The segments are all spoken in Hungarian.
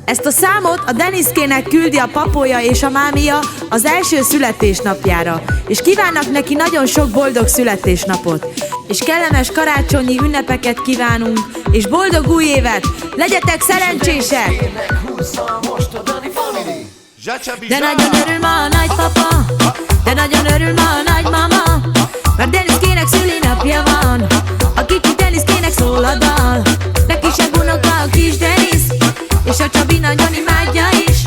Ezt a számot a Deniszkének küldi a papója és a mámia az első születésnapjára, és kívánnak neki nagyon sok boldog születésnapot. És kellemes karácsonyi ünnepeket kívánunk, és boldog új évet! Legyetek szerencsések! De nagyon örül ma a nagypapa, de nagyon örül ma a nagymama, mert Deniszkének szülinapja van, a kicsi Deniszkének szól a dal. Neki se unoka a kis Denisz, és a Csabi nagyon imádja is.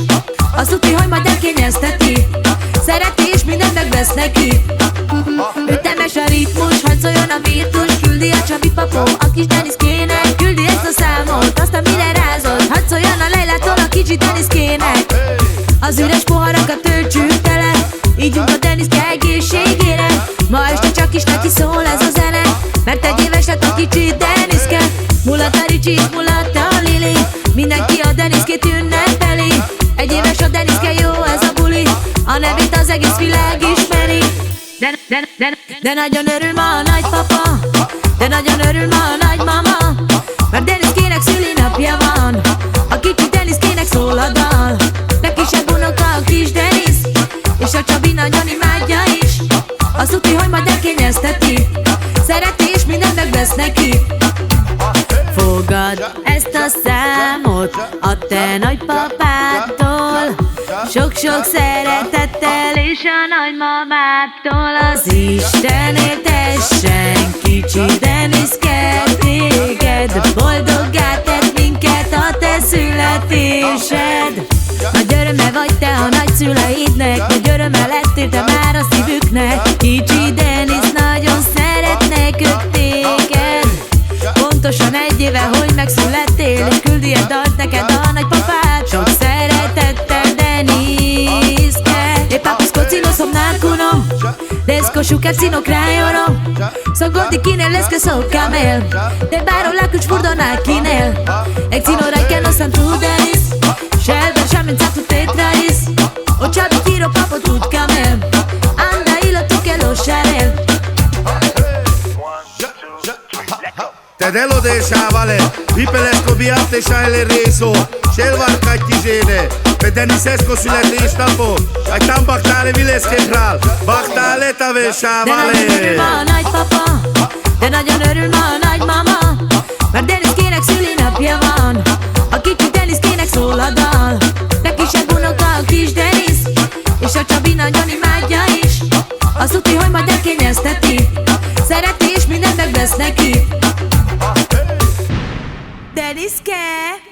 Azt tudja, hogy majd elkényezteti, szereti és mindent megvesz neki. Ütemes a ritmus, hadd szóljon a virtus, küldi a Csabi papó a kis Deniszkének. Küldi ezt a számot, aztán mire rázott, hadd szóljon a Leilától a kicsi Deniszkének. Az üres poharakat töltsük tele, ígyunk a Deniszke egészségére. Ma este csak is neki szól ez a zene, mert egy éves lett a kicsi Deniszke. Mulat a Ricsi és mulat a Lili, mindenki a Deniszkét ünnepeli. Egy éves a Deniszke, jó ez a buli, a nevét az egész világ ismeri. De nagyon örül ma a nagypapa, de nagyon örül ma a nagymama, mert Deniszkének szülinapja van, a kicsi Deniszkének szól a dal. Neki se unoka a kis Denisz, és a Csabi nagyon imádja is. Azt tudja, hogy majd elkényezteti, szereti és mindent megvesz neki. Fogadd ezt a számot a te nagypapától, sok-sok szeretettel és a nagymamától. Az Isten éltessen kicsi Deniszke téged, boldoggá tett minket a te születésed. Nagy öröme vagy te a nagyszüleidnek, nagy öröme lettél te már a szívüknek. Kicsi Denisz nagyon szeretnek ők téged, pontosan egy éve, hogy megszülettél, és küldi egy dalt neked a nagypapád. Sok szeretettel Deniszke. E papus cocino somnalcuno, descošu casino craioro, sogordi kinel que so camel, de baro la cuci furdona kinel, exinorai que no san tu Denis, shelber shamin tu te trais, o Csabi tiro papo tut camel, anda ilo tu que lo sharel. Te delodésa vale, vipelesco biatesa ele részó, selvar kattyizséne, pe Denisesco születésnapot, egy tam baktále vileszképrál, baktále tavesa vale. De nagyon örül ma a nagypapa, de nagyon örül ma a nagymama, mert Deniszkének szülinapja van, a kicsi Deniszkének szól a dal. Neki se unoka a kis Denisz, és a Csabi nagyon imádja is. Azt tudja, hogy majd elkényezteti, szereti és mindent megvesz neki. Deniszke!